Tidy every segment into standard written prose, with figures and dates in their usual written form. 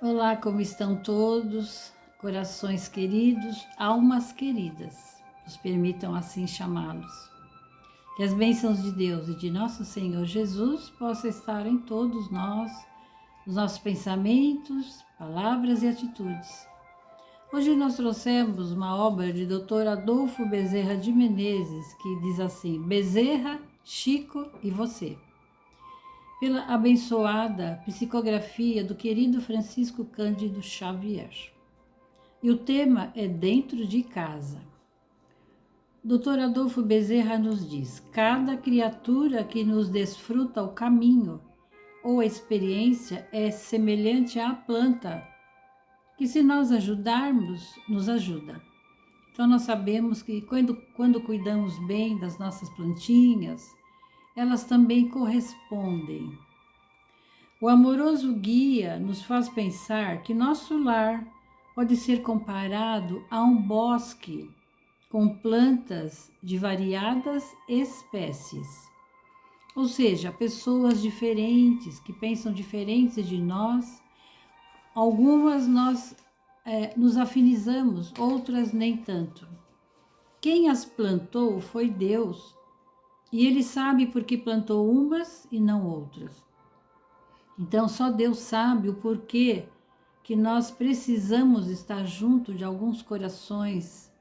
Olá, como estão todos? Corações queridos, almas queridas, nos permitam assim chamá-los. Que as bênçãos de Deus e de nosso Senhor Jesus possam estar em todos nós, nos nossos pensamentos, palavras e atitudes. Hoje nós trouxemos uma obra de Dr. Adolfo Bezerra de Menezes, que diz assim: Bezerra, Chico e você. Pela abençoada psicografia do querido Francisco Cândido Xavier. E o tema é Dentro de Casa. Dr. Adolfo Bezerra nos diz: cada criatura que nos desfruta o caminho ou a experiência é semelhante à planta, que se nós ajudarmos, nos ajuda. Então nós sabemos que quando cuidamos bem das nossas plantinhas, elas também correspondem. O amoroso guia nos faz pensar que nosso lar pode ser comparado a um bosque com plantas de variadas espécies. Ou seja, pessoas diferentes, que pensam diferentes de nós. Algumas nós nos afinizamos, outras nem tanto. Quem as plantou foi Deus, e Ele sabe por que plantou umas e não outras. Então, só Deus sabe o porquê que nós precisamos estar junto de alguns corações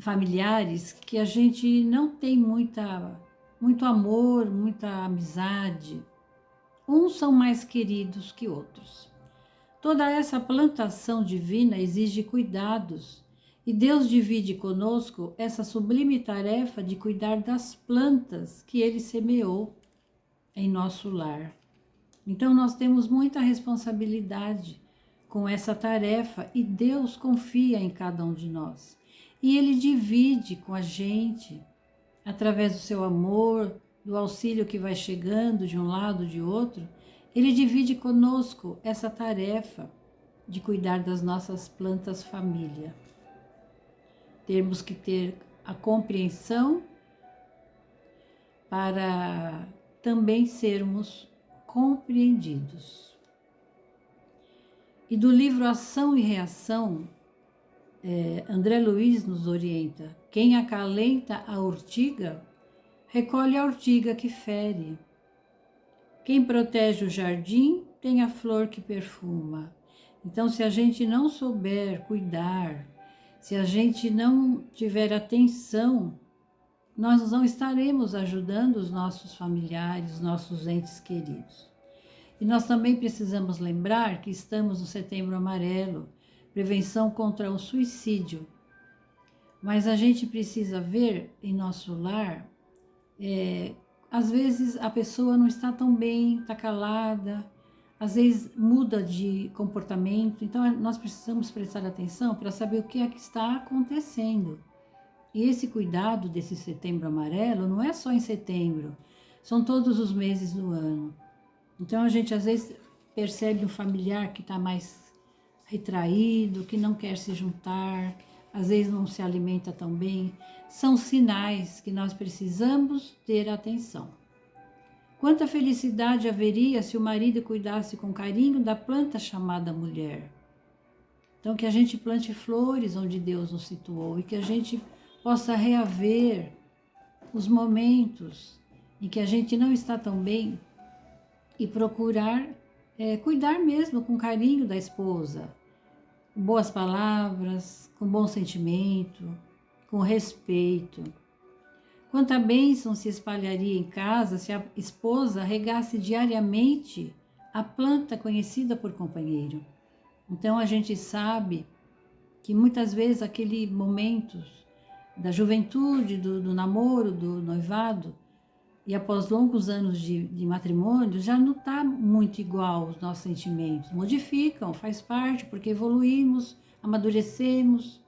familiares que a gente não tem muito amor, muita amizade. Uns são mais queridos que outros. Toda essa plantação divina exige cuidados e Deus divide conosco essa sublime tarefa de cuidar das plantas que Ele semeou em nosso lar. Então nós temos muita responsabilidade com essa tarefa e Deus confia em cada um de nós. E Ele divide com a gente, através do seu amor, do auxílio que vai chegando de um lado, de outro, Ele divide conosco essa tarefa de cuidar das nossas plantas família. Temos que ter a compreensão para também sermos compreendidos. E do livro Ação e Reação, André Luiz nos orienta: quem acalenta a urtiga, recolhe a urtiga que fere. Quem protege o jardim, tem a flor que perfuma. Então, se a gente não souber cuidar, se a gente não tiver atenção, nós não estaremos ajudando os nossos familiares, nossos entes queridos. E nós também precisamos lembrar que estamos no Setembro Amarelo, prevenção contra o suicídio. Mas a gente precisa ver em nosso lar, às vezes a pessoa não está tão bem, está calada, às vezes muda de comportamento, então nós precisamos prestar atenção para saber o que é que está acontecendo. E esse cuidado desse Setembro Amarelo não é só em setembro, são todos os meses do ano. Então a gente às vezes percebe um familiar que está mais retraído, que não quer se juntar, às vezes não se alimenta tão bem. São sinais que nós precisamos ter atenção. Quanta felicidade haveria se o marido cuidasse com carinho da planta chamada mulher. Então que a gente plante flores onde Deus nos situou e que a gente possa reaver os momentos em que a gente não está tão bem e procurar cuidar mesmo com carinho da esposa, com boas palavras, com bom sentimento, com respeito. Quanta bênção se espalharia em casa se a esposa regasse diariamente a planta conhecida por companheiro. Então a gente sabe que muitas vezes aquele momento da juventude, do namoro, do noivado, e após longos anos de matrimônio, já não está muito igual os nossos sentimentos. Modificam, faz parte, porque evoluímos, amadurecemos,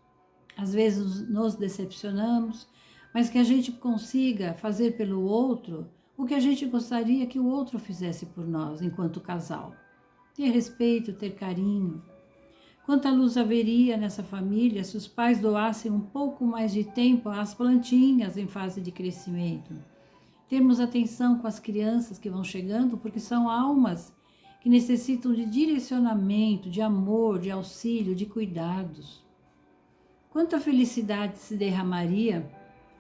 às vezes nos decepcionamos, mas que a gente consiga fazer pelo outro o que a gente gostaria que o outro fizesse por nós, enquanto casal. Ter respeito, ter carinho. Quanta luz haveria nessa família se os pais doassem um pouco mais de tempo às plantinhas em fase de crescimento. Termos atenção com as crianças que vão chegando, porque são almas que necessitam de direcionamento, de amor, de auxílio, de cuidados. Quanta felicidade se derramaria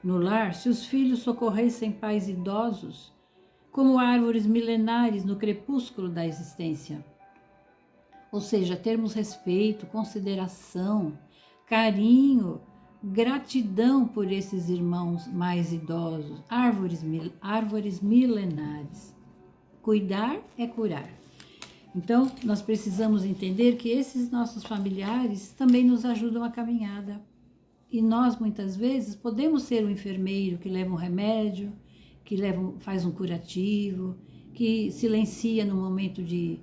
no lar se os filhos socorressem pais idosos, como árvores milenares no crepúsculo da existência. Ou seja, termos respeito, consideração, carinho, gratidão por esses irmãos mais idosos, árvores milenares. Cuidar é curar. Então, nós precisamos entender que esses nossos familiares também nos ajudam a caminhada. E nós, muitas vezes, podemos ser um enfermeiro que leva um remédio, que faz um curativo, que silencia no momento de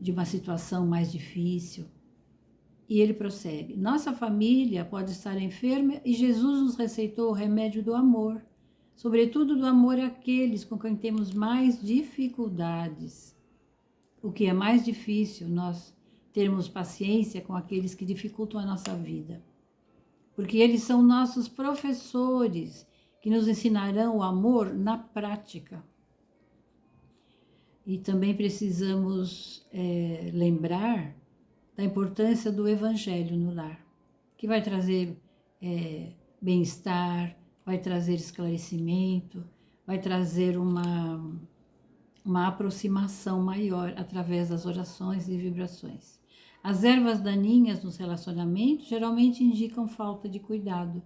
uma situação mais difícil. E ele prossegue. Nossa família pode estar enferma e Jesus nos receitou o remédio do amor, sobretudo do amor àqueles com quem temos mais dificuldades. O que é mais difícil, nós termos paciência com aqueles que dificultam a nossa vida. Porque eles são nossos professores que nos ensinarão o amor na prática. E também precisamos lembrar da importância do Evangelho no lar, que vai trazer bem-estar, vai trazer esclarecimento, vai trazer uma aproximação maior através das orações e vibrações. As ervas daninhas nos relacionamentos geralmente indicam falta de cuidado,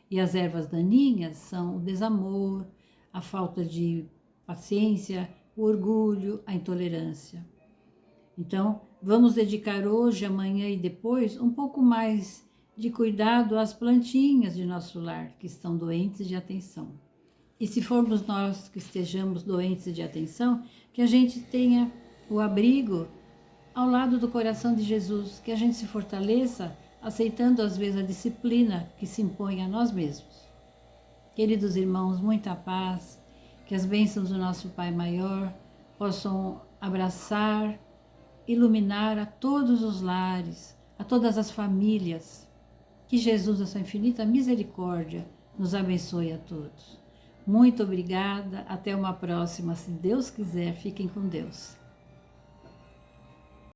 e as ervas daninhas são o desamor, a falta de paciência, o orgulho, a intolerância. Então, vamos dedicar hoje, amanhã e depois um pouco mais de cuidado às plantinhas de nosso lar que estão doentes de atenção. E se formos nós que estejamos doentes de atenção, que a gente tenha o abrigo ao lado do coração de Jesus, que a gente se fortaleça, aceitando às vezes a disciplina que se impõe a nós mesmos. Queridos irmãos, muita paz, que as bênçãos do nosso Pai Maior possam abraçar, iluminar a todos os lares, a todas as famílias. Que Jesus, a sua infinita misericórdia, nos abençoe a todos. Muito obrigada, até uma próxima, se Deus quiser, fiquem com Deus.